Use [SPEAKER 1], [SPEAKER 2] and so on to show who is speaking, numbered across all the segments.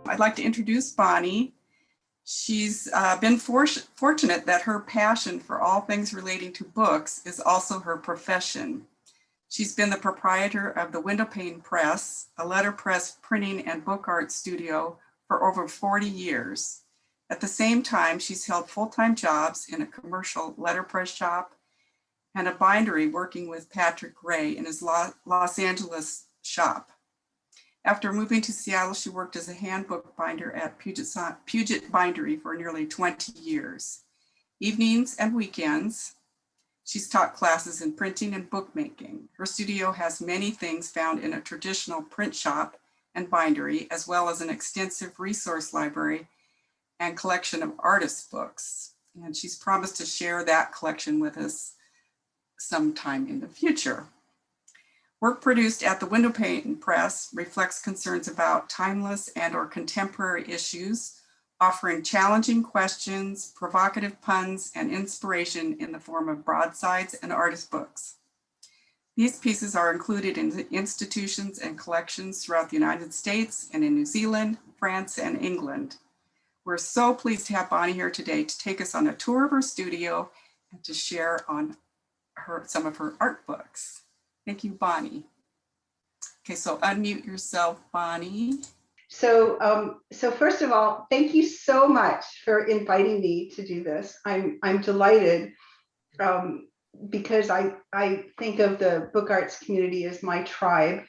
[SPEAKER 1] I'd like to introduce Bonnie. She's been fortunate that her passion for all things relating to books is also her profession. She's been the proprietor of the Windowpane Press, a letterpress printing and book art studio for over 40 years. At the same time, she's held full-time jobs in a commercial letterpress shop and a bindery working with Patrick Gray in his Los Angeles shop. After moving to Seattle, she worked as a handbook binder at Puget Bindery for nearly 20 years. Evenings and weekends, she's taught classes in printing and bookmaking. Her studio has many things found in a traditional print shop and bindery, as well as an extensive resource library and collection of artist books. And she's promised to share that collection with us sometime in the future. Work produced at the Windowpane Press reflects concerns about timeless and/or contemporary issues, offering challenging questions, provocative puns, and inspiration in the form of broadsides and artist books. These pieces are included in institutions and collections throughout the United States and in New Zealand, France, and England. We're so pleased to have Bonnie here today to take us on a tour of her studio and to share on some of her art books. Thank you, Bonnie. Okay, so unmute yourself, Bonnie.
[SPEAKER 2] So first of all, thank you so much for inviting me to do this. I'm delighted because I think of the book arts community as my tribe,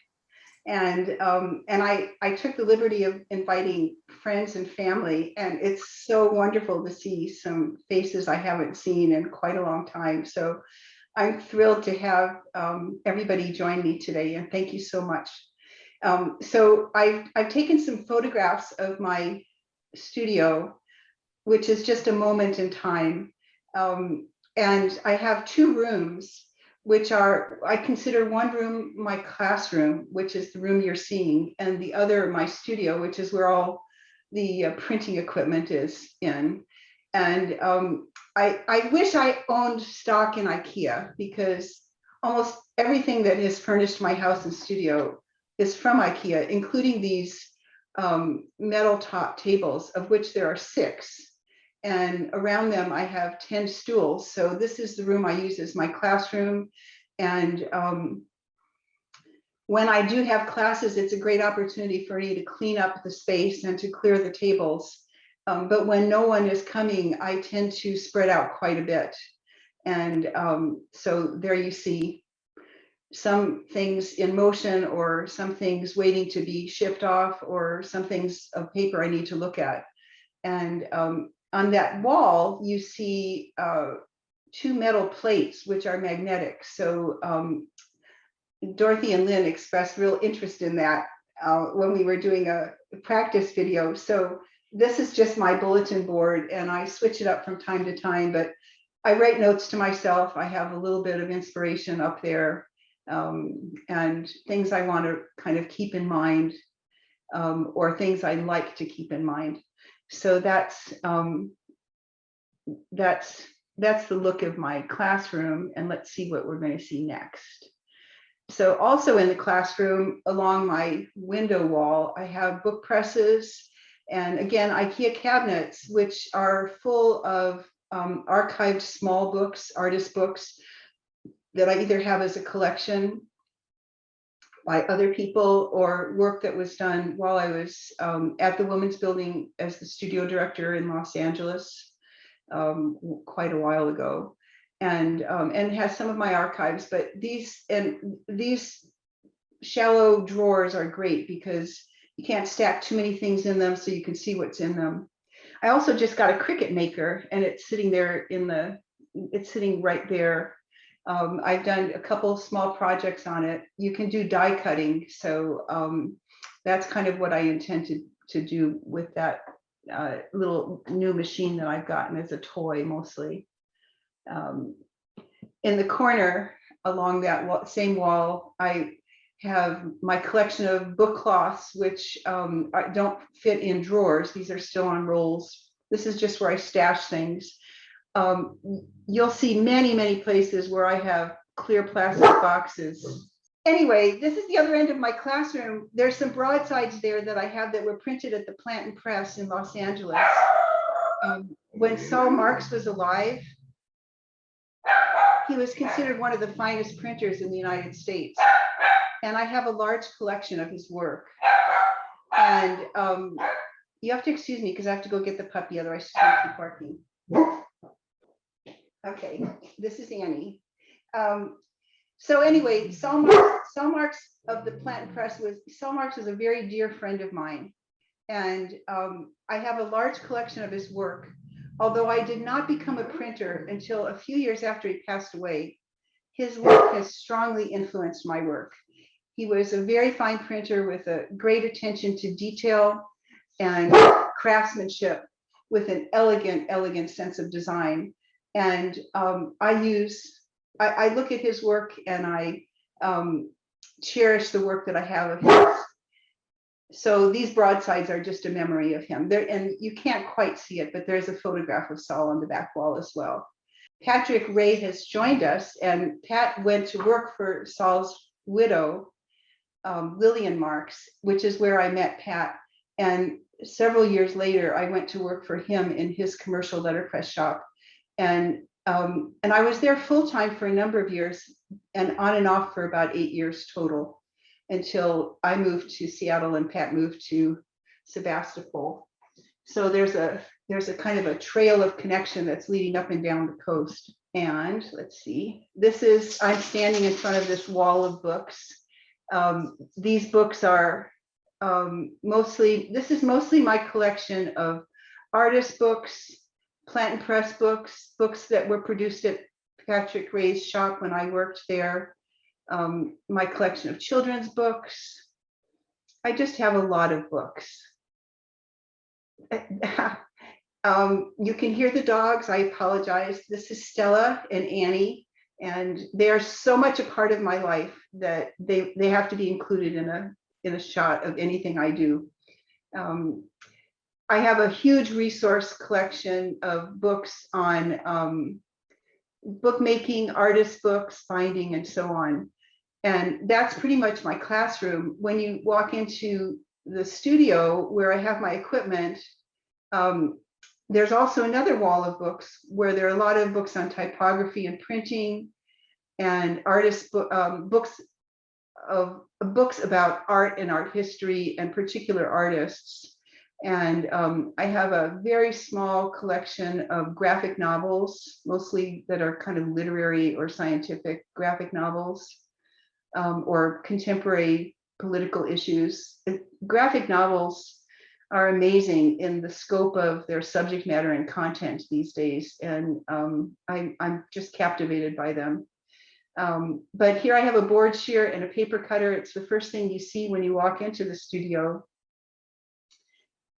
[SPEAKER 2] and I took the liberty of inviting friends and family, and it's so wonderful to see some faces I haven't seen in quite a long time. So I'm thrilled to have everybody join me today, and thank you so much. So I've taken some photographs of my studio, which is just a moment in time. And I have two rooms, which are, I consider one room my classroom, which is the room you're seeing, and the other my studio, which is where all the printing equipment is in. And I wish I owned stock in IKEA, because almost everything that has furnished my house and studio is from IKEA, including these metal top tables, of which there are 6. And around them, I have 10 stools. So this is the room I use as my classroom. And when I do have classes, it's a great opportunity for me to clean up the space and to clear the tables. But when no one is coming, I tend to spread out quite a bit. And so there you see some things in motion, or some things waiting to be shipped off, or some things of paper I need to look at. And on that wall, you see 2 metal plates, which are magnetic. So Dorothy and Lynn expressed real interest in that when we were doing a practice video. So this is just my bulletin board, and I switch it up from time to time, but I write notes to myself. I have a little bit of inspiration up there, and things I want to kind of keep in mind, or things I like to keep in mind. So that's the look of my classroom, and let's see what we're going to see next. So also in the classroom, along my window wall, I have book presses, and again, IKEA cabinets, which are full of archived small books, artist books, that I either have as a collection by other people, or work that was done while I was at the Women's Building as the studio director in Los Angeles quite a while ago, and has some of my archives. But these shallow drawers are great because you can't stack too many things in them, so you can see what's in them. I also just got a Cricut maker, and it's sitting there it's sitting right there. I've done a couple small projects on it. You can do die cutting, so that's kind of what I intend to do with that little new machine that I've gotten as a toy mostly. In the corner along that same wall, I have my collection of book cloths, which don't fit in drawers. These are still on rolls. This is just where I stash things. You'll see many places where I have clear plastic boxes Anyway, this is the other end of my classroom. There's some broadsides there that I have that were printed at the Plantin Press in Los Angeles. When Saul Marx was alive, he was considered one of the finest printers in the United States. And I have a large collection of his work. And you have to excuse me because I have to go get the puppy, otherwise she's going to keep barking. Okay, this is Annie. So anyway, Saul Marx of the Plantin Press Saul Marx was a very dear friend of mine. And I have a large collection of his work. Although I did not become a printer until a few years after he passed away, his work has strongly influenced my work. He was a very fine printer with a great attention to detail and craftsmanship, with an elegant sense of design. And I look at his work and I cherish the work that I have of his. So these broadsides are just a memory of him there, and you can't quite see it, but there's a photograph of Saul on the back wall as well. Patrick Ray has joined us, and Pat went to work for Saul's widow, Lillian Marx, which is where I met Pat. And several years later, I went to work for him in his commercial letterpress shop. And I was there full time for a number of years, and on and off for about 8 years total, until I moved to Seattle and Pat moved to Sebastopol. So there's a kind of a trail of connection that's leading up and down the coast. And let's see, I'm standing in front of this wall of books. These books are this is mostly my collection of artist books, Plantin Press books, books that were produced at Patrick Ray's shop when I worked there. My collection of children's books. I just have a lot of books. You can hear the dogs. I apologize. This is Stella and Annie, and they are so much a part of my life that they have to be included in a shot of anything I do. I have a huge resource collection of books on bookmaking, artist books, binding, and so on. And that's pretty much my classroom. When you walk into the studio where I have my equipment, there's also another wall of books where there are a lot of books on typography and printing, and artist books about art and art history and particular artists. And I have a very small collection of graphic novels, mostly that are kind of literary or scientific graphic novels, or contemporary political issues. Graphic novels are amazing in the scope of their subject matter and content these days, and I'm just captivated by them. But here I have a board shear and a paper cutter. It's the first thing you see when you walk into the studio.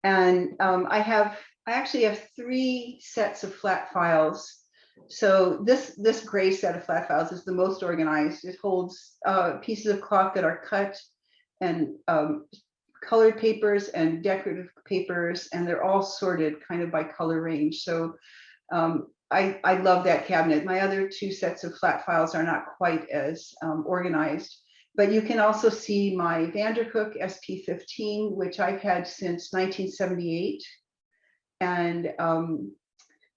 [SPEAKER 2] And I actually have 3 sets of flat files. So this gray set of flat files is the most organized. It holds pieces of cloth that are cut, and colored papers and decorative papers, and they're all sorted kind of by color range. So I love that cabinet. My other 2 sets of flat files are not quite as organized. But you can also see my Vanderhook SP15, which I've had since 1978, and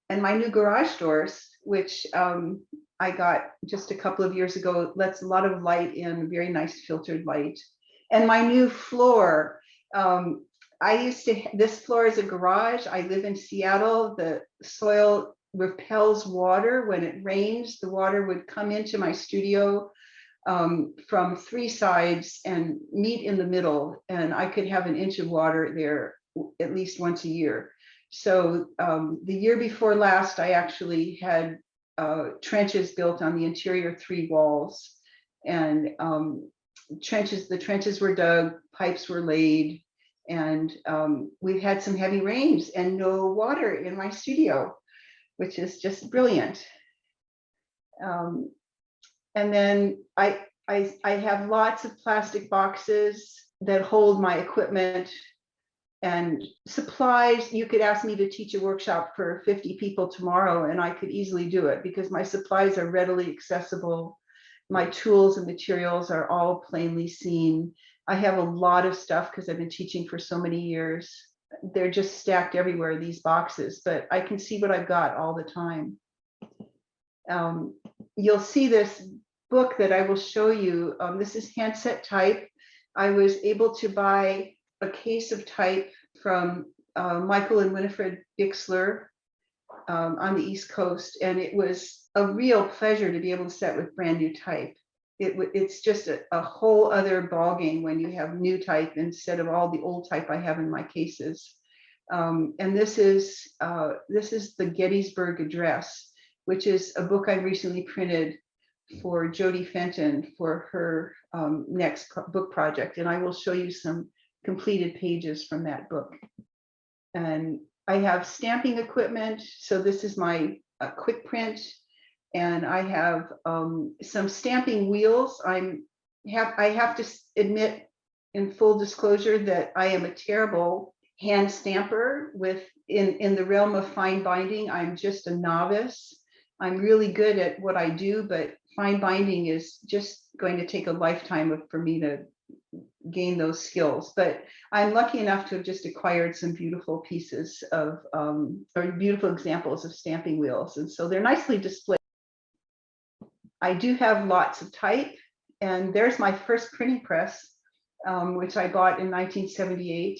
[SPEAKER 2] my new garage doors, which I got just a couple of years ago. Lets a lot of light in, very nice filtered light. And my new floor. This floor is a garage. I live in Seattle. The soil repels water. When it rains, the water would come into my studio from 3 sides and meet in the middle, and I could have an inch of water there at least once a year. So the year before last, I actually had trenches built on the interior 3 walls, and the trenches were dug, pipes were laid, and we've had some heavy rains and no water in my studio, which is just brilliant. And then I have lots of plastic boxes that hold my equipment and supplies. You could ask me to teach a workshop for 50 people tomorrow, and I could easily do it because my supplies are readily accessible. my tools and materials are all plainly seen. I have a lot of stuff because I've been teaching for so many years. They're just stacked everywhere, these boxes, but I can see what I've got all the time. You'll see this book that I will show you. This is handset type. I was able to buy a case of type from Michael and Winifred Bixler on the East Coast, and it was a real pleasure to be able to set with brand new type. It's just a whole other ballgame when you have new type instead of all the old type I have in my cases. And this is the Gettysburg Address, which is a book I recently printed for Jody Fenton for her next book project. And I will show you some completed pages from that book. And I have stamping equipment. So this is my quick print. And I have some stamping wheels. I have to admit in full disclosure that I am a terrible hand stamper in the realm of fine binding. I'm just a novice. I'm really good at what I do, but fine binding is just going to take a lifetime for me to gain those skills. But I'm lucky enough to have just acquired some beautiful pieces of, or beautiful examples of stamping wheels. And so they're nicely displayed. I do have lots of type, and there's my first printing press, which I bought in 1978.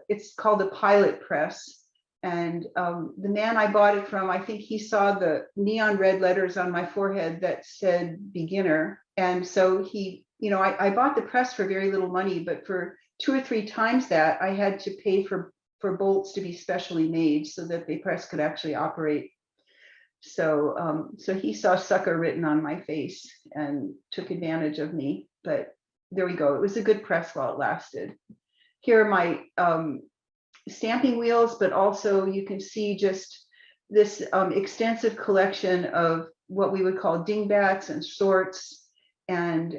[SPEAKER 2] It's called a pilot press. And the man I bought it from, I think he saw the neon red letters on my forehead that said beginner. And so he, I bought the press for very little money, but for 2 or 3 times that, I had to pay for bolts to be specially made so that the press could actually operate. So, so he saw sucker written on my face and took advantage of me. But there we go. It was a good press while it lasted. Here are my stamping wheels, but also you can see just this extensive collection of what we would call dingbats and sorts. And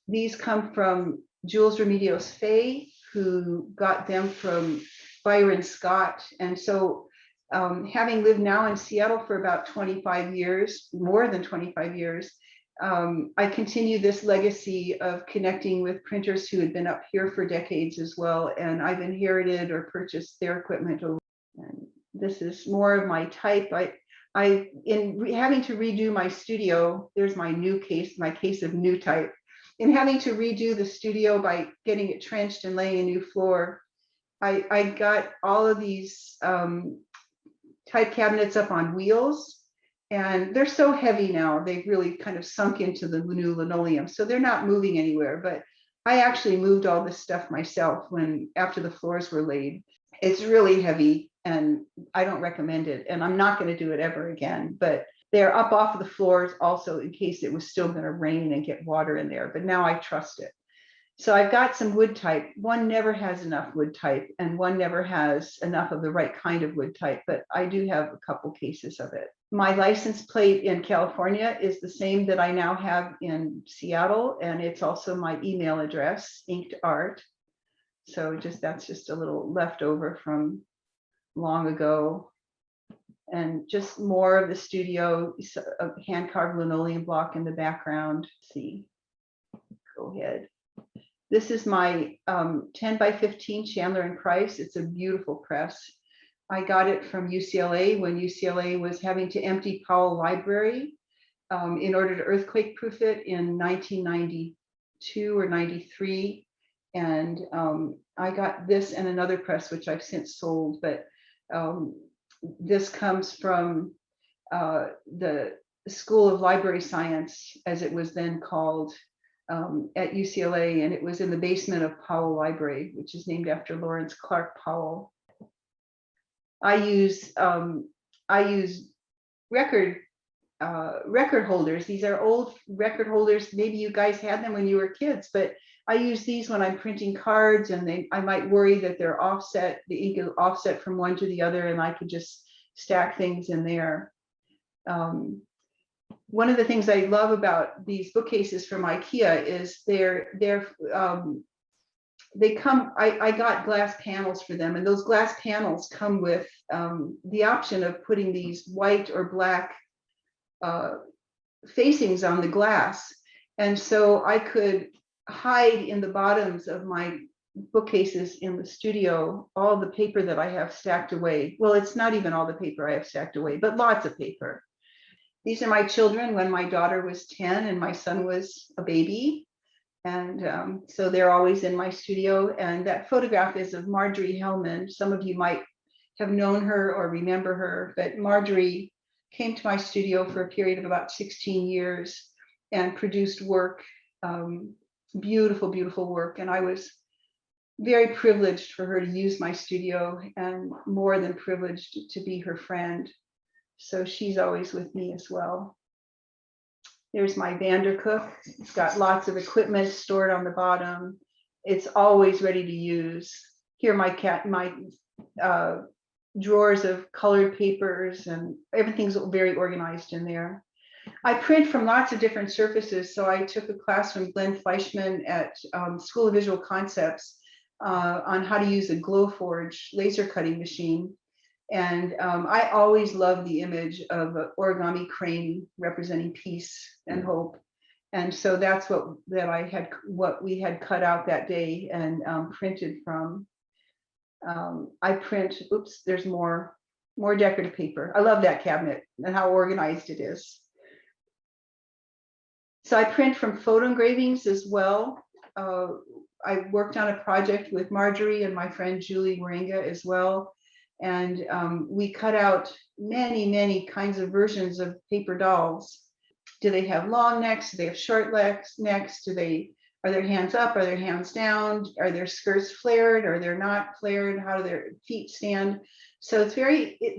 [SPEAKER 2] these come from Jules Remedios Fay, who got them from Byron Scott. And so having lived now in Seattle for about 25 years, more than 25 years, I continue this legacy of connecting with printers who had been up here for decades as well. And I've inherited or purchased their equipment. And this is more of my type. Having to redo my studio, there's my new case, my case of new type. In having to redo the studio by getting it trenched and laying a new floor, I got all of these type cabinets up on wheels, and they're so heavy now, they've really kind of sunk into the new linoleum, so they're not moving anywhere. But I actually moved all this stuff myself after the floors were laid. It's really heavy, and I don't recommend it, and I'm not going to do it ever again. But they're up off of the floors also in case it was still going to rain and get water in there, but now I trust it. So I've got some wood type. One never has enough wood type, and one never has enough of the right kind of wood type, but I do have a couple cases of it. My license plate in California is the same that I now have in Seattle, and it's also my email address, Inked Art. So that's just a little leftover from long ago. And just more of the studio, a hand-carved linoleum block in the background. Let's see, go ahead. This is my 10 by 15 Chandler and Price. It's a beautiful press. I got it from UCLA when UCLA was having to empty Powell Library in order to earthquake proof it in 1992 or 93. And I got this and another press, which I've since sold, but this comes from the School of Library Science, as it was then called, at UCLA, and it was in the basement of Powell Library, which is named after Lawrence Clark Powell. I use record holders. These are old record holders. Maybe you guys had them when you were kids, but I use these when I'm printing cards, and I might worry that they're offset, the ink is offset from one to the other, and I could just stack things in there. One of the things I love about these bookcases from IKEA is they come, I got glass panels for them, and those glass panels come with the option of putting these white or black facings on the glass. And so I could hide in the bottoms of my bookcases in the studio all the paper that I have stacked away. Well, it's not even all the paper I have stacked away, but lots of paper. These are my children when my daughter was 10 and my son was a baby. And so they're always in my studio. And that photograph is of Marjorie Hellman. Some of you might have known her or remember her, but Marjorie came to my studio for a period of about 16 years and produced work, beautiful, beautiful work. And I was very privileged for her to use my studio and more than privileged to be her friend. So she's always with me as well. There's my Vandercook. It's got lots of equipment stored on the bottom. It's always ready to use. Here my drawers of colored papers, and everything's very organized in there. I print from lots of different surfaces. So I took a class from Glenn Fleischman at School of Visual Concepts on how to use a Glowforge laser cutting machine. And I always love the image of an origami crane representing peace and hope. And so that's what we had cut out that day and printed from. I print, oops, there's more decorative paper. I love that cabinet and how organized it is. So I print from photo engravings as well. I worked on a project with Marjorie and my friend Julie Waringa as well. And we cut out many, many kinds of versions of paper dolls. Do they have long necks? Do they have short necks? Are their hands up? Are their hands down? Are their skirts flared? Are they not flared? How do their feet stand? So it's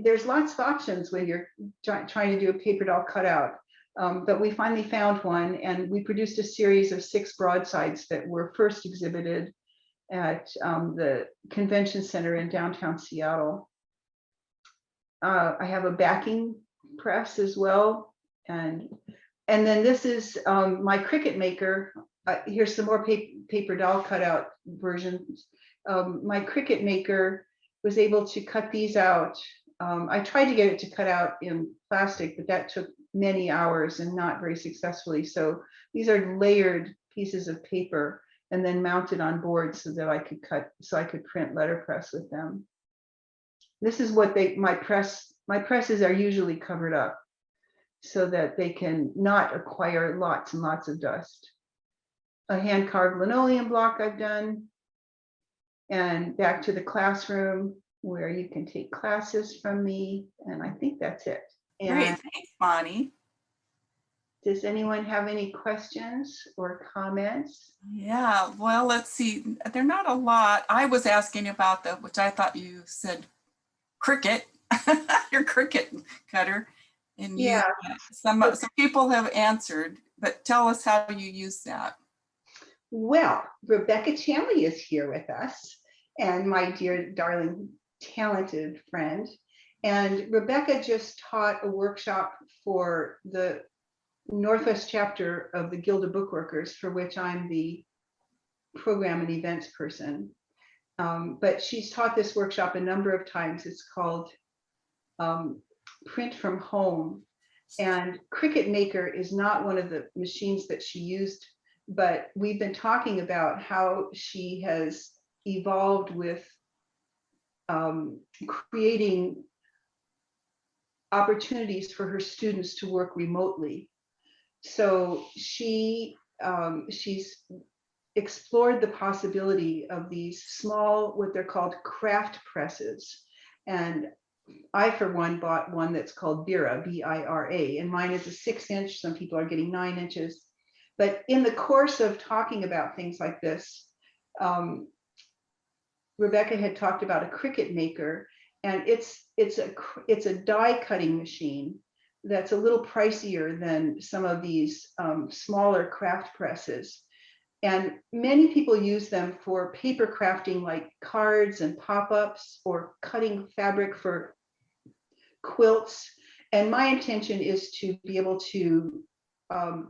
[SPEAKER 2] there's lots of options when you're trying to do a paper doll cutout. But we finally found one, and we produced a series of 6 broadsides that were first exhibited at the convention center in downtown Seattle. I have a backing press as well. And then this is my Cricut Maker. Here's some more paper doll cutout versions. My Cricut Maker was able to cut these out. I tried to get it to cut out in plastic, but that took many hours and not very successfully. So these are layered pieces of paper and then mounted on boards so that I could print letterpress with them. This is what my presses are usually covered up so that they can not acquire lots and lots of dust. A hand carved linoleum block I've done, and back to the classroom where you can take classes from me. And I think that's it. And
[SPEAKER 1] great, thanks, Bonnie.
[SPEAKER 2] Does anyone have any questions or comments?
[SPEAKER 1] Yeah, well, let's see. They're not a lot. I was asking about which I thought you said Cricut, your Cricut cutter. And
[SPEAKER 2] Yeah.
[SPEAKER 1] Some people have answered, but tell us how you use that.
[SPEAKER 2] Well, Rebecca Chanley is here with us, and my dear, darling, talented friend. And Rebecca just taught a workshop for the Northwest chapter of the Guild of Bookworkers, for which I'm the program and events person. But she's taught this workshop a number of times. It's called Print from Home. And Cricut Maker is not one of the machines that she used, but we've been talking about how she has evolved with creating opportunities for her students to work remotely. So she's explored the possibility of these small, what they're called craft presses. And I, for one, bought one that's called Bira, B-I-R-A, and mine is a 6-inch. Some people are getting 9 inches. But in the course of talking about things like this, Rebecca had talked about a Cricut Maker, and it's a die cutting machine that's a little pricier than some of these smaller craft presses. And many people use them for paper crafting, like cards and pop-ups, or cutting fabric for quilts. And my intention is to be able to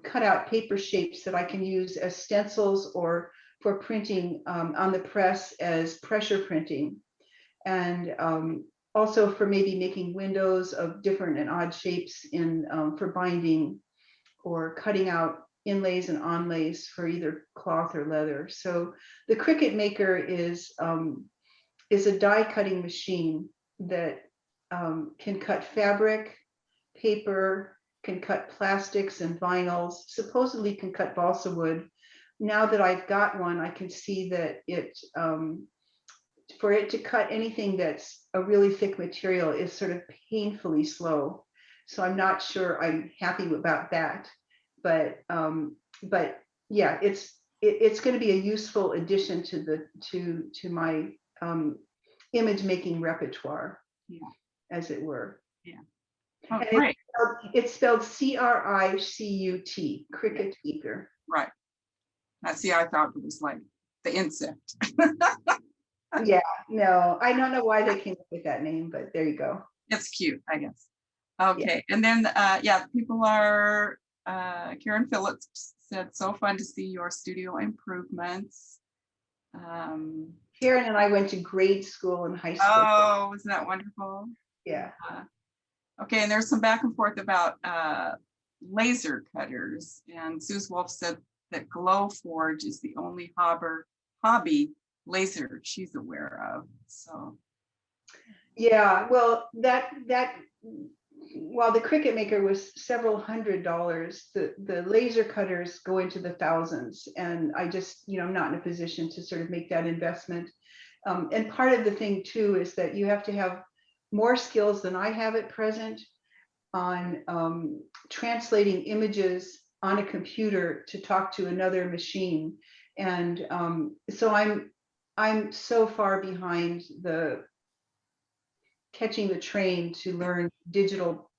[SPEAKER 2] cut out paper shapes that I can use as stencils or for printing on the press as pressure printing. And also for maybe making windows of different and odd shapes for binding, or cutting out inlays and onlays for either cloth or leather. So the Cricut Maker is a die cutting machine that can cut fabric, paper, can cut plastics and vinyls, supposedly can cut balsa wood. Now that I've got one, I can see that for it to cut anything that's a really thick material is sort of painfully slow. So I'm not sure I'm happy about that, but yeah, it's going to be a useful addition to my image making repertoire,
[SPEAKER 1] Yeah.
[SPEAKER 2] as it were.
[SPEAKER 1] Yeah. Oh,
[SPEAKER 2] And
[SPEAKER 1] great.
[SPEAKER 2] it's spelled Cricut, Cricut Maker.
[SPEAKER 1] Right. Now, see, I thought it was like the insect.
[SPEAKER 2] Yeah, no, I don't know why they came up with that name, but there you go.
[SPEAKER 1] It's cute, I guess. Okay, and then yeah, people are Karen Phillips said, so fun to see your studio improvements.
[SPEAKER 2] Karen and I went to grade school and high school.
[SPEAKER 1] Oh, isn't that wonderful?
[SPEAKER 2] Yeah.
[SPEAKER 1] Okay, and there's some back and forth about laser cutters, and Suze Wolf said that Glowforge is the only hobby laser she's aware of. So
[SPEAKER 2] yeah, well, while the Cricut Maker was several $100s, the laser cutters go into the thousands, and I just, I'm not in a position to sort of make that investment. And part of the thing too is that you have to have more skills than I have at present on translating images on a computer to talk to another machine. And so I'm so far behind catching the train to learn digital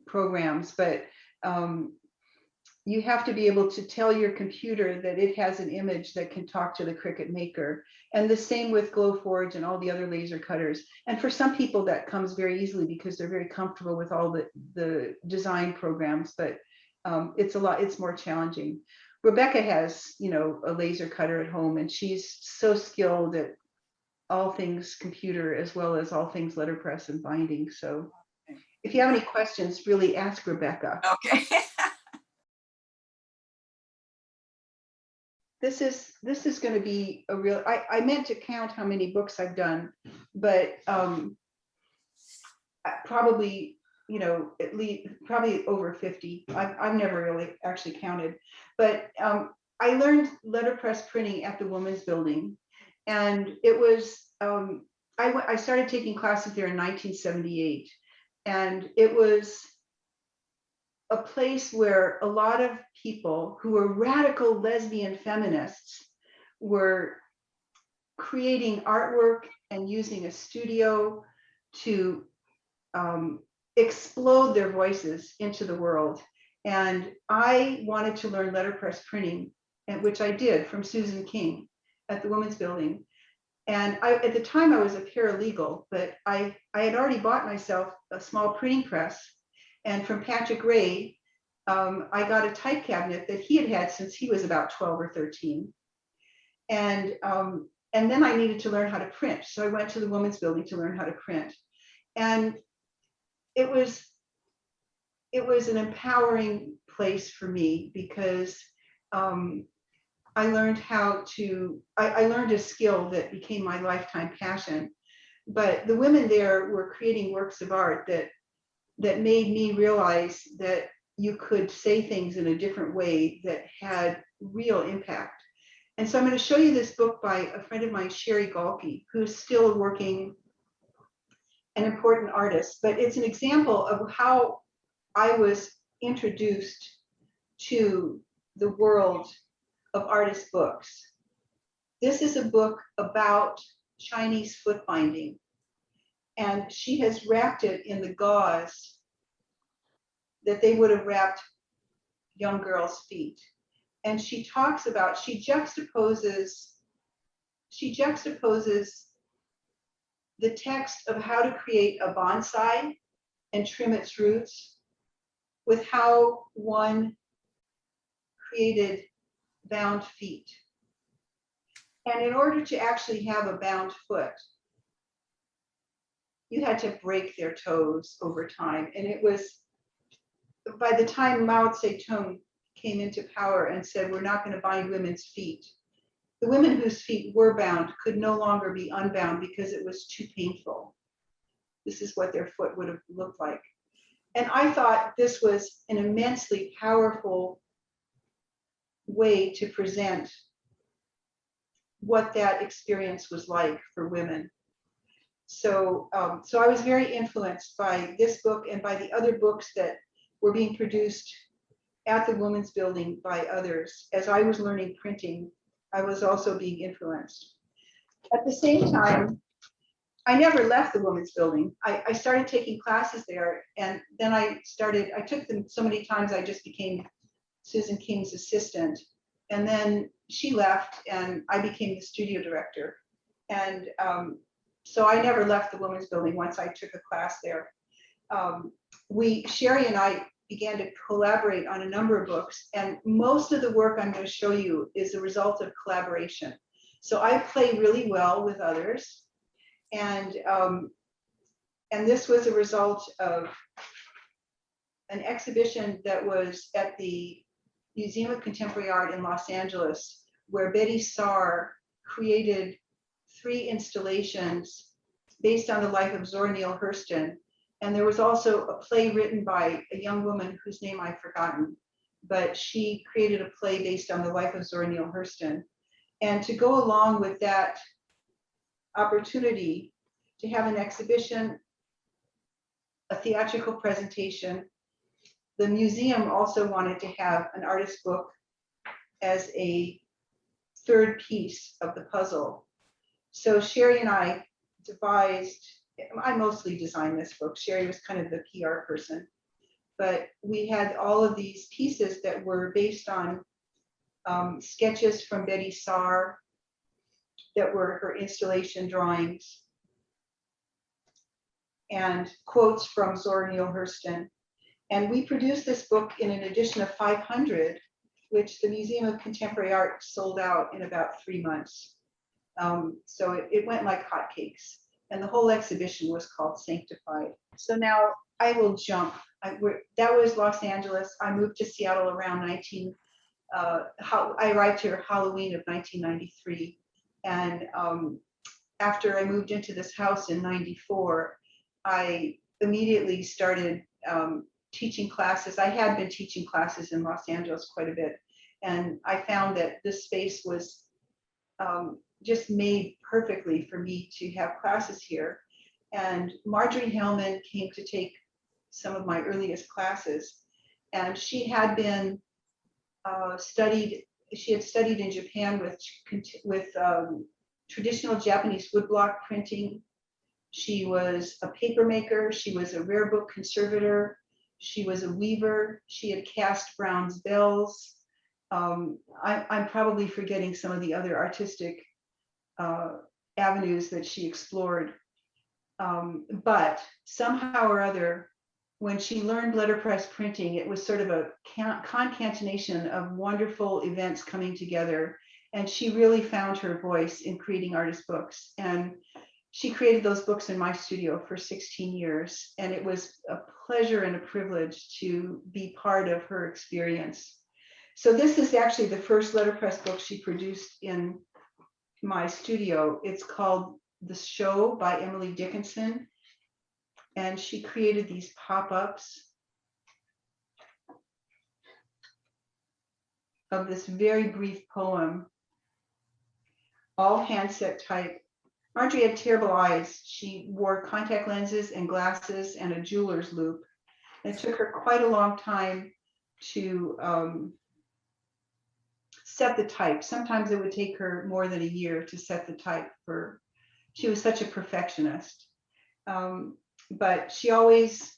[SPEAKER 2] programs, but you have to be able to tell your computer that it has an image that can talk to the Cricut Maker. And the same with Glowforge and all the other laser cutters. And for some people that comes very easily because they're very comfortable with all the design programs, but it's more challenging. Rebecca has, a laser cutter at home, and she's so skilled at all things computer as well as all things letterpress and binding. So if you have any questions, really ask Rebecca.
[SPEAKER 1] okay.
[SPEAKER 2] This is going to be a real, I meant to count how many books I've done, but probably, at least probably over 50. I've never really actually counted, but I learned letterpress printing at the Women's Building, and it was, I started taking classes there in 1978, and it was a place where a lot of people who were radical lesbian feminists were creating artwork and using a studio to explode their voices into the world. And I wanted to learn letterpress printing, which I did from Susan King at the Women's Building. And at the time I was a paralegal, but I had already bought myself a small printing press. And from Patrick Ray, I got a type cabinet that he had had since he was about 12 or 13. And then I needed to learn how to print. So I went to the Women's Building to learn how to print. And it was an empowering place for me because I learned I learned a skill that became my lifetime passion. But the women there were creating works of art that made me realize that you could say things in a different way that had real impact. And so I'm going to show you this book by a friend of mine, Sherry Galkey, who's still working, an important artist, but it's an example of how I was introduced to the world of artist books. This is a book about Chinese foot binding, and she has wrapped it in the gauze that they would have wrapped young girls' feet. And she talks about, she juxtaposes the text of how to create a bonsai and trim its roots with how one created bound feet. And in order to actually have a bound foot, you had to break their toes over time. And it was by the time Mao Zedong came into power and said, we're not going to bind women's feet, the women whose feet were bound could no longer be unbound because it was too painful. This is what their foot would have looked like. And I thought this was an immensely powerful way to present what that experience was like for women. So, so I was very influenced by this book and by the other books that were being produced at the Women's Building by others. As I was learning printing, I was also being influenced. At the same time, I never left the Women's Building. I started taking classes there, and then I took them so many times I just became Susan King's assistant. And then she left and I became the studio director. And so I never left the Women's Building once I took a class there. Sherry and I began to collaborate on a number of books, and most of the work I'm going to show you is a result of collaboration. So I play really well with others, and this was a result of an exhibition that was at the Museum of Contemporary Art in Los Angeles, where Betty Saar created 3 installations based on the life of Zora Neale Hurston. And there was also a play written by a young woman whose name I've forgotten, but she created a play based on the life of Zora Neale Hurston. And to go along with that opportunity to have an exhibition, a theatrical presentation, the museum also wanted to have an artist book as a 3rd piece of the puzzle. So Sherry and I devised, I mostly designed this book. Sherry was kind of the PR person, but we had all of these pieces that were based on sketches from Betty Saar that were her installation drawings and quotes from Zora Neale Hurston. And we produced this book in an edition of 500, which the Museum of Contemporary Art sold out in about 3 months. So it went like hotcakes. And the whole exhibition was called Sanctified. So now I will jump. That was Los Angeles. I moved to Seattle around I arrived here Halloween of 1993. And after I moved into this house in 94, I immediately started teaching classes. I had been teaching classes in Los Angeles quite a bit. And I found that this space was just made perfectly for me to have classes here. And Marjorie Hellman came to take some of my earliest classes. And she had been studied in Japan with traditional Japanese woodblock printing. She was a paper maker. She was a rare book conservator. She was a weaver. She had cast bronze bells. I'm probably forgetting some of the other artistic avenues that she explored. But somehow or other, when she learned letterpress printing, it was sort of a concatenation of wonderful events coming together. And she really found her voice in creating artist books. And she created those books in my studio for 16 years. And it was a pleasure and a privilege to be part of her experience. So this is actually the first letterpress book she produced in my studio. It's called The Show by Emily Dickinson. And she created these pop-ups of this very brief poem, all handset type. Marjorie had terrible eyes. She wore contact lenses and glasses and a jeweler's loop. And it took her quite a long time to set the type. Sometimes it would take her more than a year to set the type she was such a perfectionist. But she always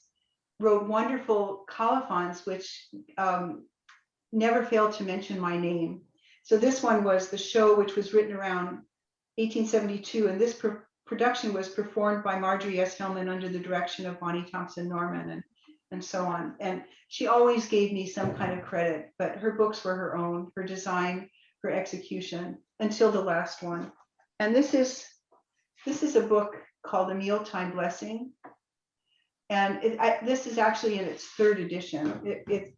[SPEAKER 2] wrote wonderful colophons, which never failed to mention my name. So this one was The Show, which was written around 1872, and this production was performed by Marjorie S. Hellman under the direction of Bonnie Thompson Norman and so on. And she always gave me some kind of credit, but her books were her own, her design, her execution, until the last one. And this is a book called A Mealtime Blessing. And this is actually in its third edition.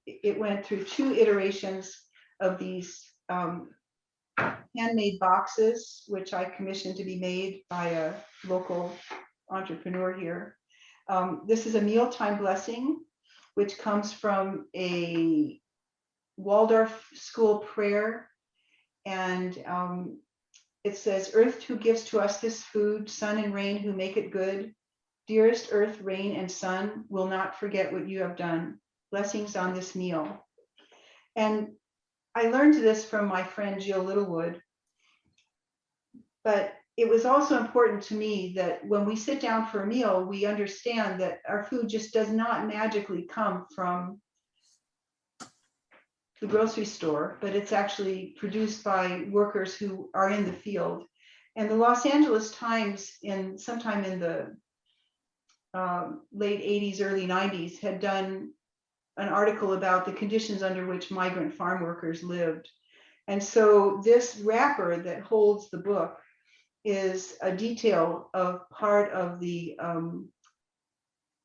[SPEAKER 2] It went through 2 iterations of these handmade boxes, which I commissioned to be made by a local entrepreneur here. This is a mealtime blessing, which comes from a Waldorf school prayer. And it says, "Earth who gives to us this food, sun and rain who make it good. Dearest earth, rain, and sun will not forget what you have done. Blessings on this meal." And I learned this from my friend Jill Littlewood. But it was also important to me that when we sit down for a meal, we understand that our food just does not magically come from the grocery store, but it's actually produced by workers who are in the field. And the Los Angeles Times, sometime in the late 80s, early 90s, had done an article about the conditions under which migrant farm workers lived. And so this wrapper that holds the book is a detail of part of the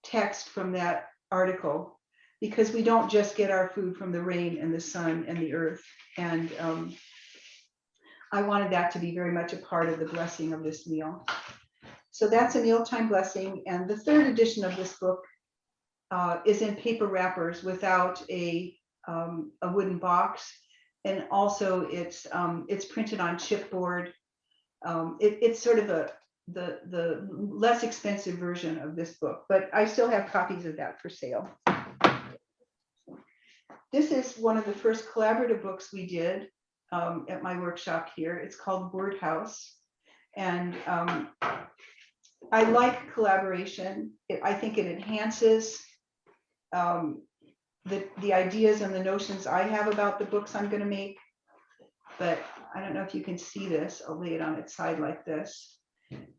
[SPEAKER 2] text from that article, because we don't just get our food from the rain and the sun and the earth. And I wanted that to be very much a part of the blessing of this meal. So that's a mealtime blessing. And the third edition of this book is in paper wrappers without a wooden box. And also it's printed on chipboard. It's sort of the less expensive version of this book, but I still have copies of that for sale. This is one of the first collaborative books we did at my workshop here. It's called Word House. And I like collaboration. I think it enhances the ideas and the notions I have about the books I'm going to make. But I don't know if you can see this. I'll lay it on its side like this.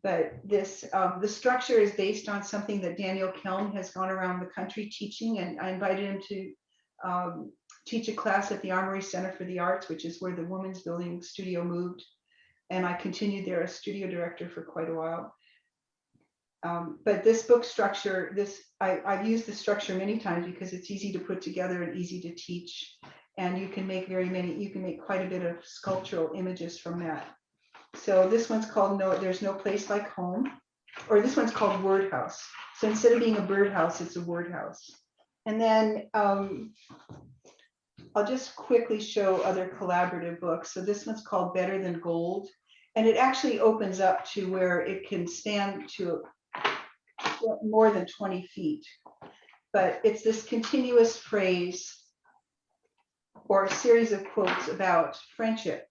[SPEAKER 2] But this, the structure is based on something that Daniel Kelm has gone around the country teaching, and I invited him to teach a class at the Armory Center for the Arts, which is where the Women's Building Studio moved. And I continued there as studio director for quite a while. But this book structure, I've used this structure many times because it's easy to put together and easy to teach. And you can make you can make quite a bit of sculptural images from that. So this one's called There's No Place Like Home, or this one's called Word House. So instead of being a birdhouse, it's a word house. And then I'll just quickly show other collaborative books. So this one's called Better Than Gold. And it actually opens up to where it can stand to more than 20 feet. But it's this continuous phrase or a series of quotes about friendship.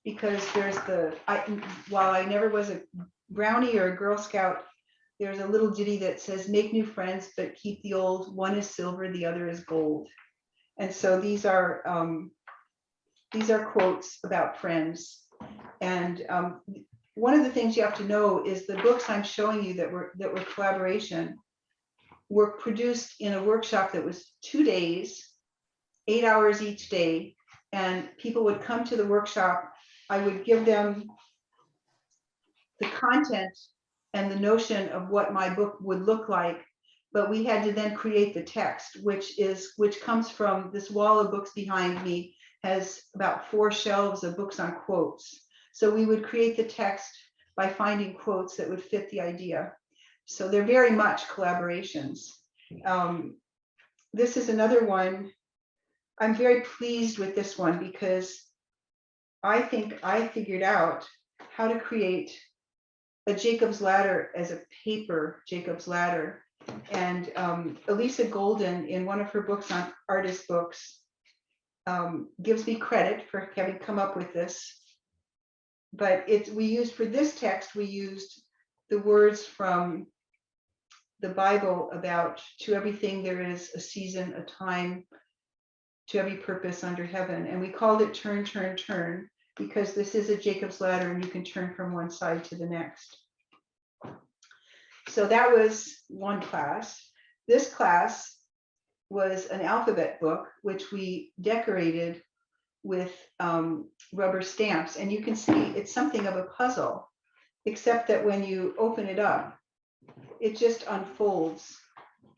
[SPEAKER 2] Because there's while I never was a brownie or a Girl Scout, there's a little ditty that says, "Make new friends, but keep the old. One is silver, the other is gold." And so these are quotes about friends. And one of the things you have to know is the books I'm showing you that were collaboration were produced in a workshop that was 2 days, 8 hours each day. And people would come to the workshop. I would give them the content and the notion of what my book would look like, but we had to then create the text, which comes from this wall of books behind me, has about 4 shelves of books on quotes. So we would create the text by finding quotes that would fit the idea. So they're very much collaborations. This is another one. I'm very pleased with this one because I think I figured out how to create a Jacob's Ladder as a paper Jacob's Ladder. And Elisa Golden, in one of her books on artist books, gives me credit for having come up with this. But for this text, we used the words from the Bible about to everything there is a season, a time, to every purpose under heaven. And we called it Turn, Turn, Turn, because this is a Jacob's Ladder and you can turn from one side to the next. So that was one class. This class was an alphabet book, which we decorated with rubber stamps. And you can see it's something of a puzzle, except that when you open it up, it just unfolds.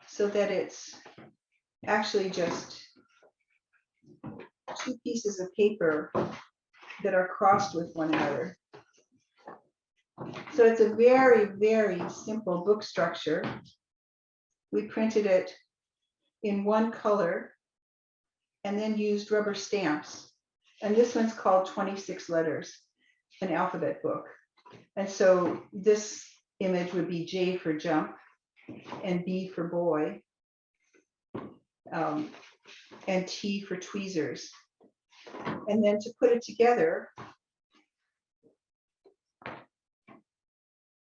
[SPEAKER 2] so that it's actually just two pieces of paper that are crossed with one another. So it's a very, very simple book structure. We printed it in one color and then used rubber stamps. And this one's called 26 Letters, an alphabet book. And so this image would be J for jump and B for boy, and T for tweezers. And then to put it together,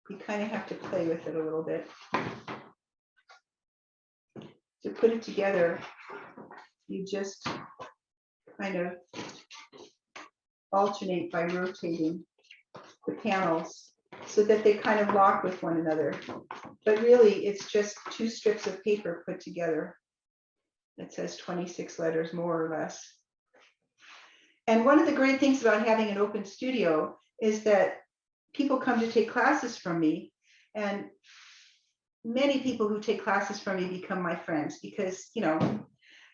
[SPEAKER 2] you kind of have to play with it a little bit. To put it together, you just kind of alternate by rotating the panels so that they kind of lock with one another. But really, it's just two strips of paper put together. It says 26 letters, more or less. And one of the great things about having an open studio is that people come to take classes from me, and many people who take classes from me become my friends because, you know,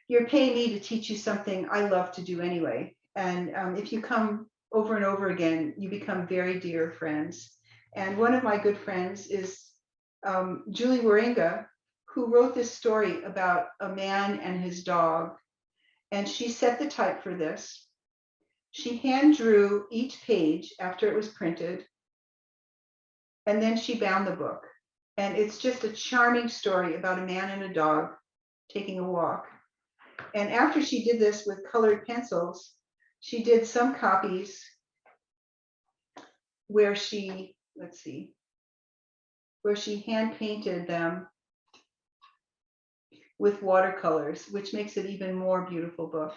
[SPEAKER 2] you're paying me to teach you something I love to do anyway. And if you come over and over again, you become very dear friends. And one of my good friends is Julie Waringa, who wrote this story about a man and his dog. And she set the type for this. She hand drew each page after it was printed. And then she bound the book. And it's just a charming story about a man and a dog taking a walk. And after she did this with colored pencils, she did some copies where she, let's see, where she hand painted them with watercolors, which makes it even more beautiful book.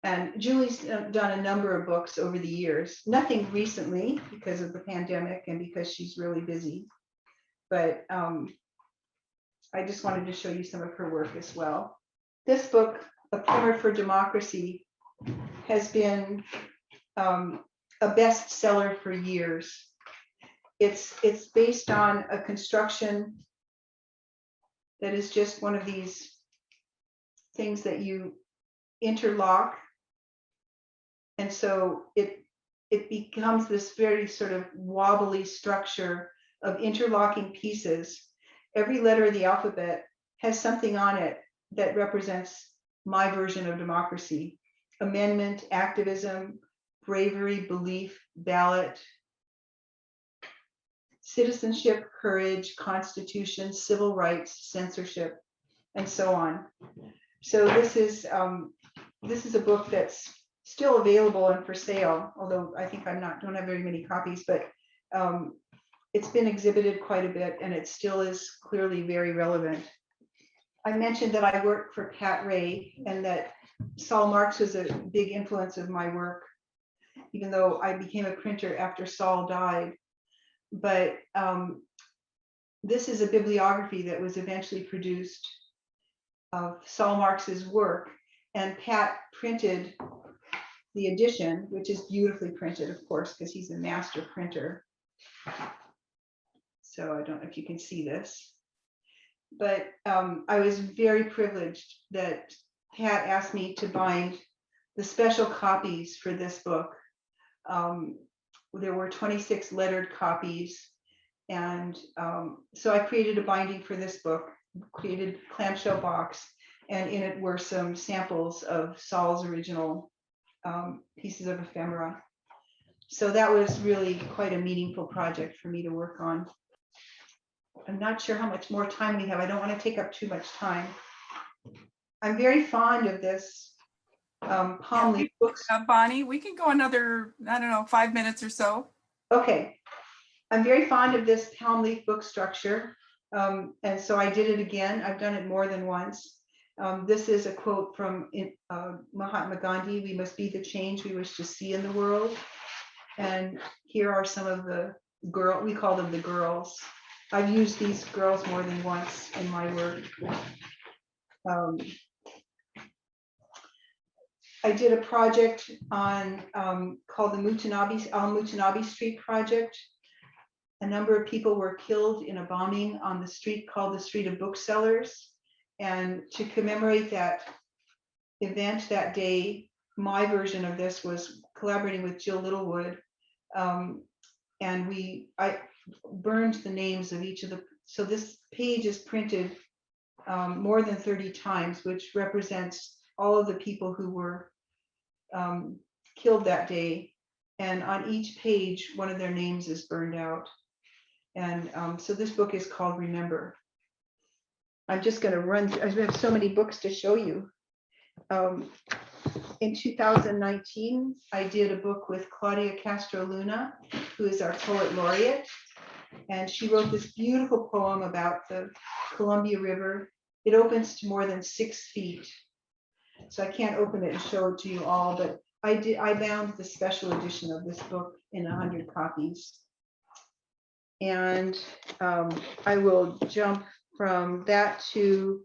[SPEAKER 2] And Julie's done a number of books over the years, nothing recently because of the pandemic and because she's really busy. But I just wanted to show you some of her work as well. This book, A Primer for Democracy, has been a bestseller for years. It's based on a construction that is just one of these things that you interlock. And so it becomes this very sort of wobbly structure of interlocking pieces. Every letter of the alphabet has something on it that represents my version of democracy: amendment, activism, bravery, belief, ballot, citizenship, courage, constitution, civil rights, censorship, and so on. So this is a book that's still available and for sale, although I think don't have very many copies, but it's been exhibited quite a bit and it still is clearly very relevant. I mentioned that I work for Pat Ray and that Saul Marx was a big influence of my work, even though I became a printer after Saul died. But this is a bibliography that was eventually produced of Saul Marx's work, and Pat printed the edition, which is beautifully printed, of course, because he's a master printer. So I don't know if you can see this, but I was very privileged that Pat asked me to bind the special copies for this book. There were 26 lettered copies, and so I created a binding for this book, created a clamshell box, and in it were some samples of Saul's original pieces of ephemera. So that was really quite a meaningful project for me to work on. I'm not sure how much more time we have. I don't want to take up too much time. I'm very fond of this palm leaf books.
[SPEAKER 1] Bonnie, we can go another, I don't know, 5 minutes or so.
[SPEAKER 2] Okay. I'm very fond of this palm leaf book structure. And so I did it again. I've done it more than once. This is a quote from Mahatma Gandhi: "We must be the change we wish to see in the world." And here are some of the we call them the girls. I've used these girls more than once in my work. I did a project on called the Al Mutanabi Street Project, A number of people were killed in a bombing on the street called the Street of Booksellers. And to commemorate that event that day, my version of this was collaborating with Jill Littlewood. And I burned the names of each of the, so this page is printed more than 30 times, which represents all of the people who were killed that day. And on each page, one of their names is burned out. And so this book is called Remember. I'm just going to run, I have so many books to show you. In 2019, I did a book with Claudia Castro Luna, who is our poet laureate. And she wrote this beautiful poem about the Columbia River. It opens to more than 6 feet. So I can't open it and show it to you all, but I bound the special edition of this book in 100 copies. And I will jump from that to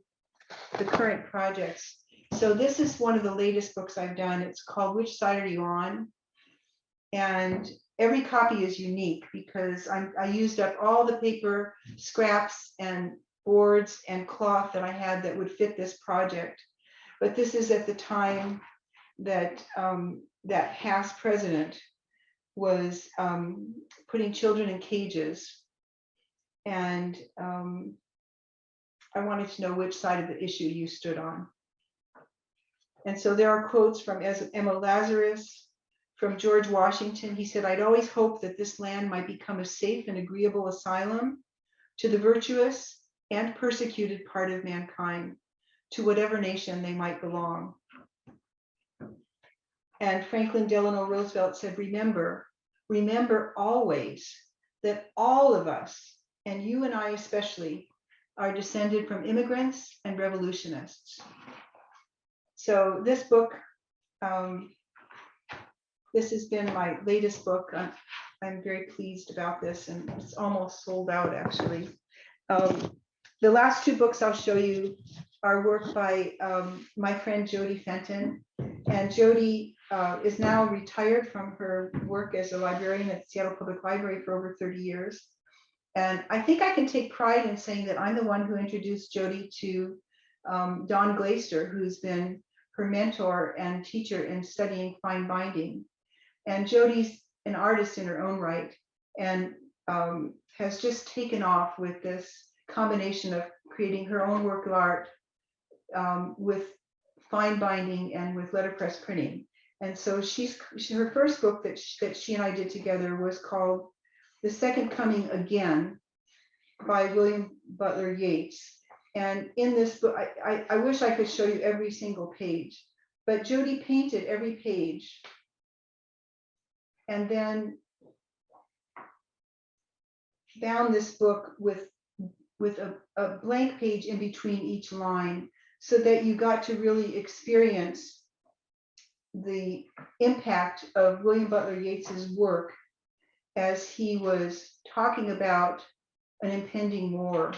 [SPEAKER 2] the current projects. So this is one of the latest books I've done. It's called Which Side Are You On? And every copy is unique because I used up all the paper scraps and boards and cloth that I had that would fit this project. But this is at the time that that past president was putting children in cages. And I wanted to know which side of the issue you stood on. And so there are quotes from Emma Lazarus, from George Washington. He said, "I'd always hoped that this land might become a safe and agreeable asylum to the virtuous and persecuted part of mankind, to whatever nation they might belong." And Franklin Delano Roosevelt said, remember always that all of us, and you and I especially, are descended from immigrants and revolutionists. So this book, this has been my latest book. I'm very pleased about this, and it's almost sold out, actually. The last 2 books I'll show you are work by my friend Jody Fenton. And Jody is now retired from her work as a librarian at Seattle Public Library for over 30 years. And I think I can take pride in saying that I'm the one who introduced Jody to Don Glaister, who's been her mentor and teacher in studying fine binding. And Jody's an artist in her own right, and has just taken off with this combination of creating her own work of art with fine binding and with letterpress printing. And so her first book that she and I did together was called The Second Coming Again by William Butler Yeats. And in this book, I wish I could show you every single page, but Jody painted every page and then bound this book with a blank page in between each line, so that you got to really experience the impact of William Butler Yeats's work as he was talking about an impending war.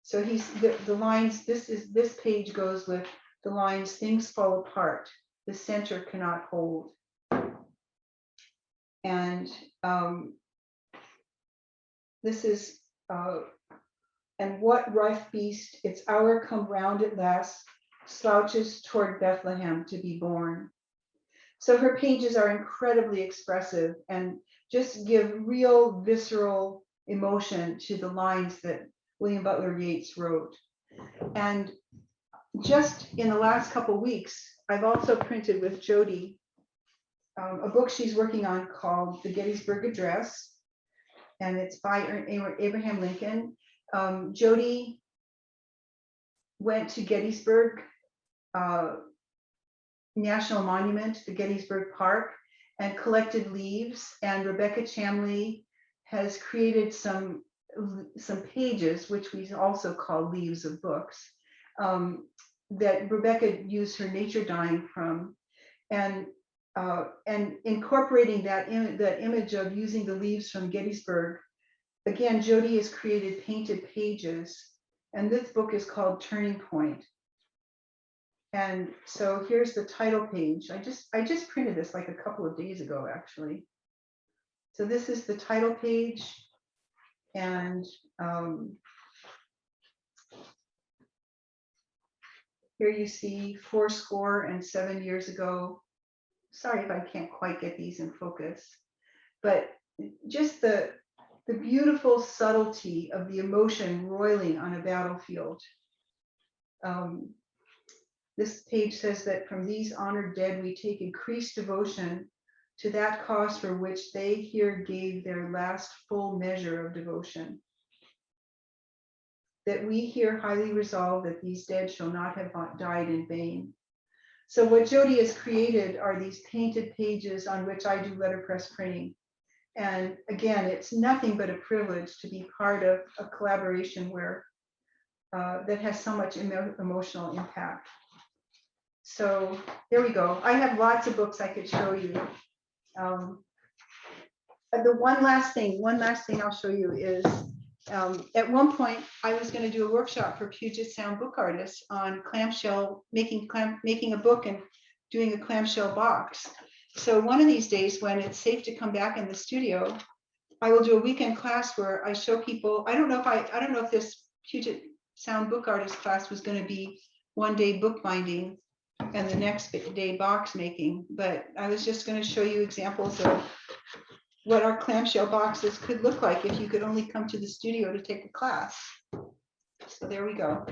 [SPEAKER 2] So he's the lines, this page goes with the lines, "Things fall apart, the center cannot hold." And this is "And what rough beast, its hour come round at last, slouches toward Bethlehem to be born." So her pages are incredibly expressive and just give real visceral emotion to the lines that William Butler Yeats wrote. And just in the last couple of weeks, I've also printed with Jody a book she's working on called The Gettysburg Address, and it's by Abraham Lincoln. Jody went to Gettysburg National Monument, the Gettysburg Park, and collected leaves. And Rebecca Chamley has created some pages, which we also call leaves of books, that Rebecca used her nature dyeing from, and incorporating that image of using the leaves from Gettysburg. Again, Jody has created painted pages, and this book is called Turning Point. And so here's the title page. I just printed this like a couple of days ago, actually. So this is the title page, and here you see 77 years ago. Sorry if I can't quite get these in focus, but just the beautiful subtlety of the emotion roiling on a battlefield. This page says that from these honored dead, we take increased devotion to that cause for which they here gave their last full measure of devotion. That we here highly resolve that these dead shall not have died in vain. So what Jody has created are these painted pages on which I do letterpress printing. And again, it's nothing but a privilege to be part of a collaboration where that has so much emotional impact. So there we go. I have lots of books I could show you. The one last thing I'll show you is at one point I was going to do a workshop for Puget Sound book artists on clamshell, making a book and doing a clamshell box. So one of these days when it's safe to come back in the studio, I will do a weekend class where I show people. I don't know if this Puget Sound book artist class was going to be one day bookbinding and the next day box making, but I was just going to show you examples of what our clamshell boxes could look like if you could only come to the studio to take a class. So there we go.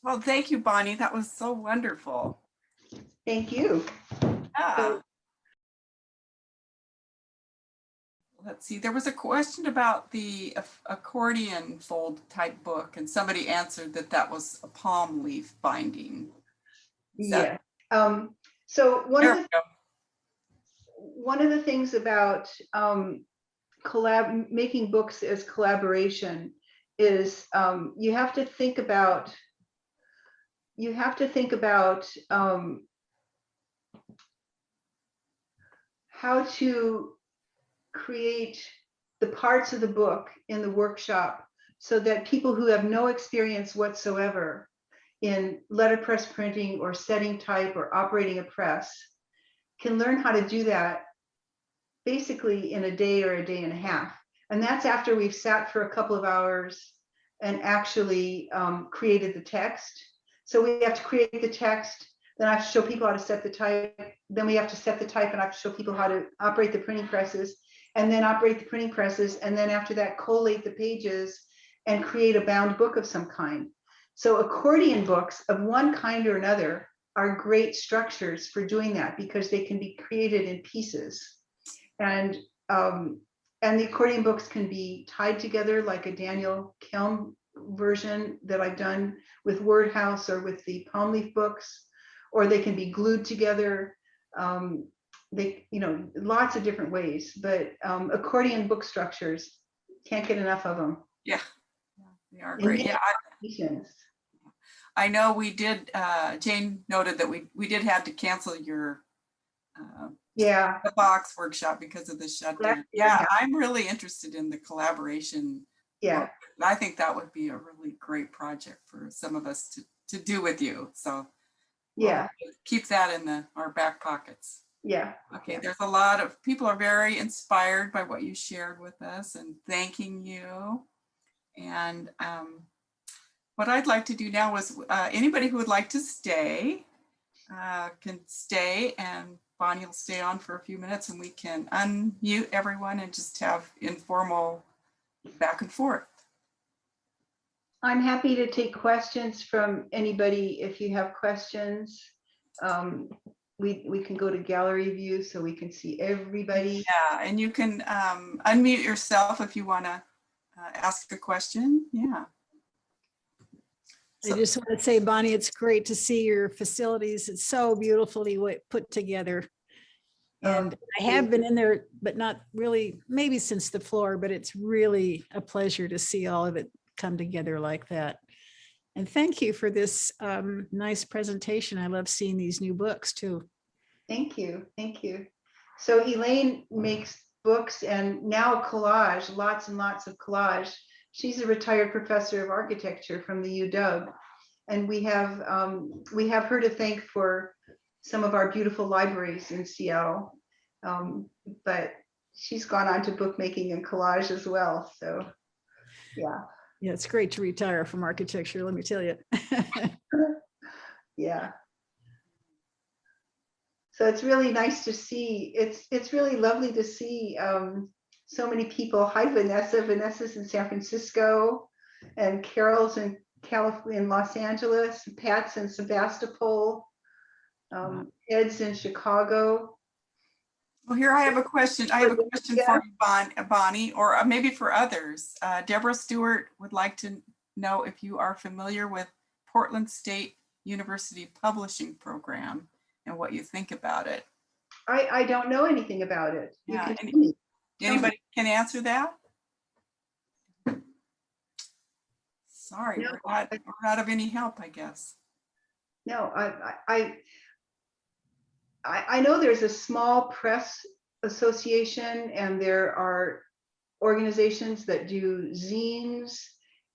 [SPEAKER 1] Well, thank you, Bonnie. That was so wonderful.
[SPEAKER 2] Thank you.
[SPEAKER 1] Yeah.
[SPEAKER 2] So,
[SPEAKER 1] let's see, there was a question about the accordion fold type book, and somebody answered that that was a palm leaf binding.
[SPEAKER 2] yeah. So one of the things about making books as collaboration is you have to think about how to create the parts of the book in the workshop so that people who have no experience whatsoever in letterpress printing or setting type or operating a press can learn how to do that basically in a day or a day and a half. And that's after we've sat for a couple of hours and actually created the text. So we have to create the text, then I have to show people how to set the type, then we have to set the type and I have to show people how to operate the printing presses, and then operate the printing presses, and then after that collate the pages and create a bound book of some kind. So accordion books of one kind or another are great structures for doing that because they can be created in pieces. And the accordion books can be tied together like a Daniel Kelm version that I've done with Word House or with the palm leaf books, or they can be glued together. Lots of different ways, but accordion book structures, can't get enough of them.
[SPEAKER 1] Yeah, they are great. Yeah, I know we did, Jane noted that we did have to cancel your the box workshop because of the shutdown. Yeah, I'm really interested in the collaboration.
[SPEAKER 2] Yeah,
[SPEAKER 1] I think that would be a really great project for some of us to do with you. So
[SPEAKER 2] yeah,
[SPEAKER 1] we'll keep that in our back pockets.
[SPEAKER 2] Yeah.
[SPEAKER 1] Okay, yeah. There's a lot of people are very inspired by what you shared with us and thanking you. And what I'd like to do now is anybody who would like to stay can stay, and Bonnie will stay on for a few minutes and we can unmute everyone and just have informal back and forth.
[SPEAKER 2] I'm happy to take questions from anybody if you have questions. We can go to gallery view so we can see everybody.
[SPEAKER 1] Yeah, and you can unmute yourself if you want to ask a question. Yeah.
[SPEAKER 3] I just want to say, Bonnie, it's great to see your facilities. It's so beautifully put together. And I have been in there, but not really, maybe since the floor, but it's really a pleasure to see all of it come together like that. And thank you for this nice presentation. I love seeing these new books too.
[SPEAKER 2] Thank you. Thank you. So Elaine makes books and now collage, lots and lots of collage. She's a retired professor of architecture from the UW. And we have her to thank for some of our beautiful libraries in Seattle. But she's gone on to bookmaking and collage as well. So, yeah.
[SPEAKER 3] Yeah, it's great to retire from architecture, let me tell you.
[SPEAKER 2] Yeah. So it's really nice to see. It's really lovely to see so many people. Hi, Vanessa. Vanessa's in San Francisco, and Carol's in California, in Los Angeles. Pat's in Sebastopol. Ed's in Chicago.
[SPEAKER 1] Well, here I have a question. I have a question for you, Bonnie, or maybe for others. Deborah Stewart would like to know if you are familiar with Portland State University Publishing Program and what you think about it.
[SPEAKER 2] I don't know anything about it. You
[SPEAKER 1] Yeah,
[SPEAKER 2] can tell me.
[SPEAKER 1] anybody can answer that? Sorry,
[SPEAKER 2] No,
[SPEAKER 1] we're not of any help, I guess.
[SPEAKER 2] No, I know there's a small press association, and there are organizations that do zines,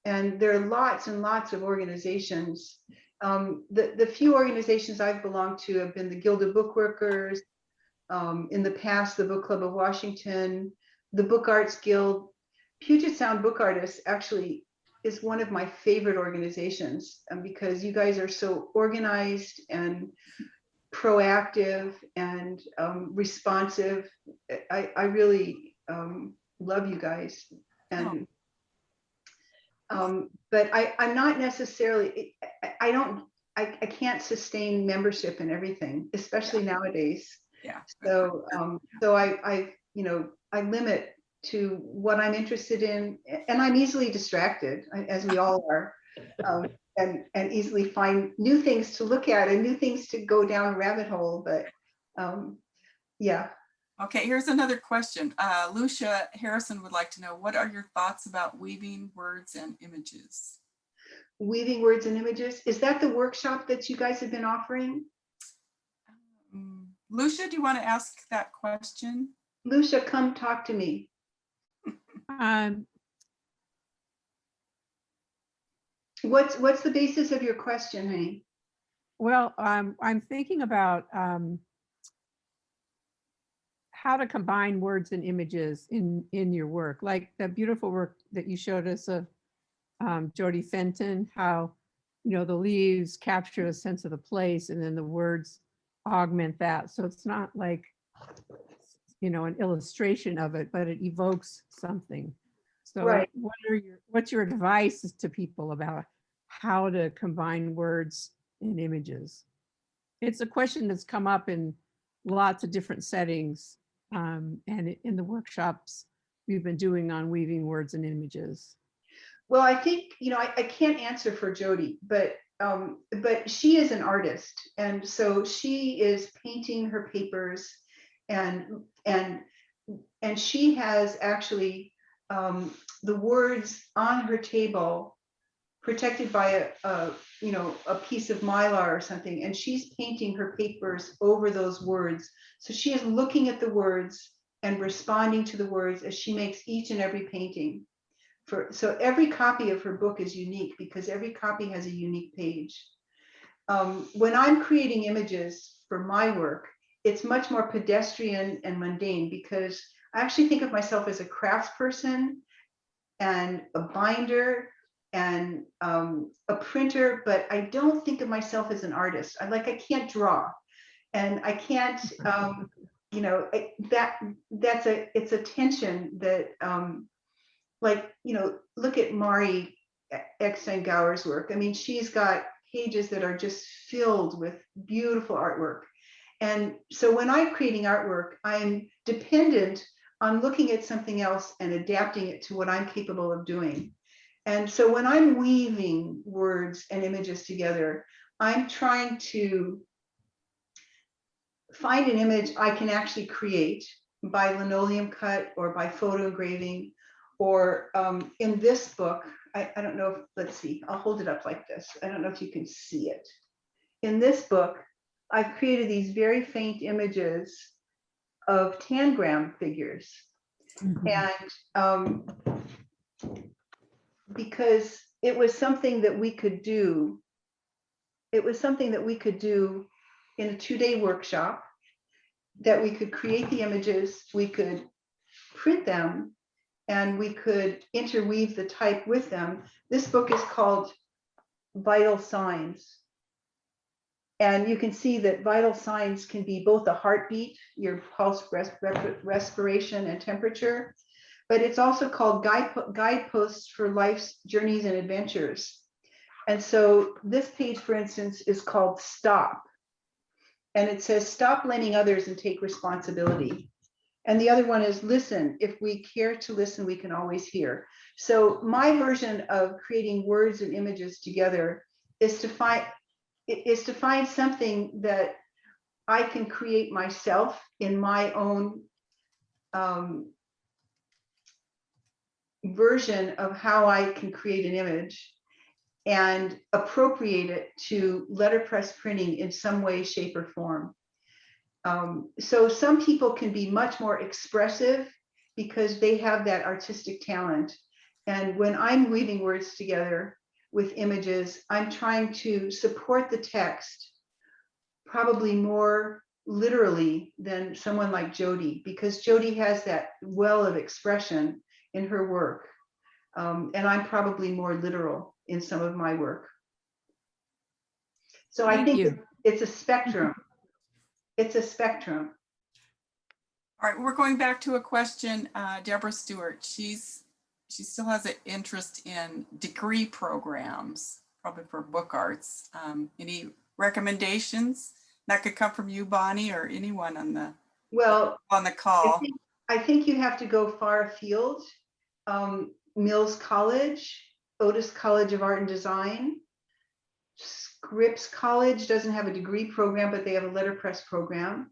[SPEAKER 2] and there are lots and lots of organizations. The few organizations I've belonged to have been the Guild of Bookworkers, in the past, the Book Club of Washington, the Book Arts Guild. Puget Sound Book Artists actually is one of my favorite organizations, because you guys are so organized and proactive and responsive. I really love you guys. And but I'm not necessarily, I can't sustain membership and everything, especially nowadays.
[SPEAKER 1] Yeah.
[SPEAKER 2] So so I limit to what I'm interested in, and I'm easily distracted, as we all are, and easily find new things to look at and new things to go down a rabbit hole. But yeah.
[SPEAKER 1] Okay, here's another question. Lucia Harrison would like to know, what are your thoughts about weaving words and images?
[SPEAKER 2] Weaving words and images. Is that the workshop that you guys have been offering?
[SPEAKER 1] Lucia, do you want to ask that question?
[SPEAKER 2] Lucia, come talk to me. What's the basis of your question, honey?
[SPEAKER 4] Well, I'm thinking about how to combine words and images in your work, like the beautiful work that you showed us of Jody Fenton, how the leaves capture a sense of the place and then the words augment that. So it's not like an illustration of it, but it evokes something. So
[SPEAKER 2] right.
[SPEAKER 4] What's your advice to people about how to combine words and images? It's a question that's come up in lots of different settings, and in the workshops we've been doing on weaving words and images.
[SPEAKER 2] Well, I think, I can't answer for Jody, but she is an artist, and so she is painting her papers, and she has actually the words on her table protected by a piece of mylar or something, and she's painting her papers over those words. So she is looking at the words and responding to the words as she makes each and every painting. So every copy of her book is unique because every copy has a unique page. When I'm creating images for my work, it's much more pedestrian and mundane, because I actually think of myself as a craftsperson and a binder and a printer, but I don't think of myself as an artist. I can't draw, and I can't, it's a tension that, look at Mari Eckstein-Gower's work. I mean, she's got pages that are just filled with beautiful artwork. And so when I'm creating artwork, I'm dependent on looking at something else and adapting it to what I'm capable of doing. And so when I'm weaving words and images together, I'm trying to find an image I can actually create by linoleum cut or by photo engraving, or in this book, I don't know if, let's see, I'll hold it up like this. I don't know if you can see it. In this book, I've created these very faint images of tangram figures. And because it was something that we could do, in a 2-day workshop, that we could create the images, we could print them and we could interweave the type with them. This book is called Vital Signs. And you can see that vital signs can be both a heartbeat, your pulse, respiration, and temperature, but it's also called guideposts for life's journeys and adventures. And so this page, for instance, is called Stop. And it says, stop blaming others and take responsibility. And the other one is listen. If we care to listen, we can always hear. So my version of creating words and images together is to find something that I can create myself in my own version of how I can create an image and appropriate it to letterpress printing in some way, shape, or form. So some people can be much more expressive because they have that artistic talent. And when I'm weaving words together with images, I'm trying to support the text probably more literally than someone like Jody, because Jody has that well of expression in her work. And I'm probably more literal in some of my work. So I think it's a spectrum. It's a spectrum.
[SPEAKER 1] All right, we're going back to a question, Deborah Stewart. She still has an interest in degree programs, probably for book arts. Any recommendations? That could come from you, Bonnie, or anyone on the call.
[SPEAKER 2] I think you have to go far afield. Mills College, Otis College of Art and Design, Scripps College doesn't have a degree program, but they have a letterpress program.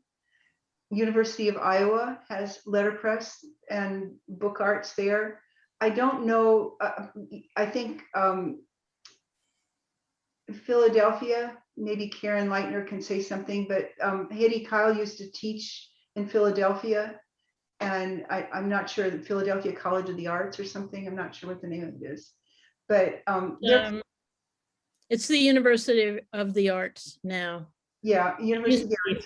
[SPEAKER 2] University of Iowa has letterpress and book arts there. I don't know. I think Philadelphia, maybe Karen Leitner can say something, but Haiti Kyle used to teach in Philadelphia, and I'm not sure, the Philadelphia College of the Arts or something. I'm not sure what the name of it is, but
[SPEAKER 5] it's the University of the Arts now.
[SPEAKER 2] Yeah, University of the Arts.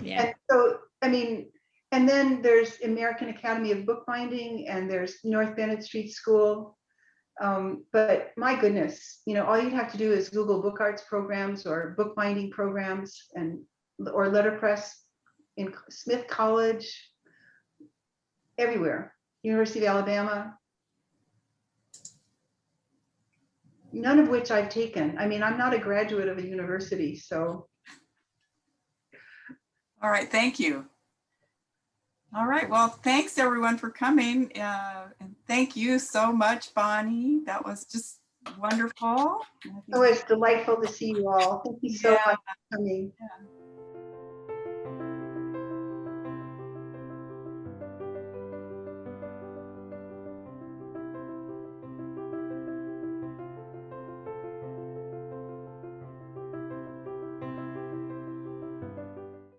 [SPEAKER 5] Yeah.
[SPEAKER 2] And so, I mean, and then there's American Academy of Bookbinding, and there's North Bennett Street School. But my goodness, you know, all you'd have to do is Google book arts programs or bookbinding programs or letterpress in Smith College, everywhere, University of Alabama. None of which I've taken. I mean, I'm not a graduate of a university, so.
[SPEAKER 1] All right, thank you. All right, well, thanks everyone for coming. And thank you so much, Bonnie. That was just wonderful.
[SPEAKER 2] Oh, it's delightful to see you all. Thank you so much for coming.
[SPEAKER 1] Yeah.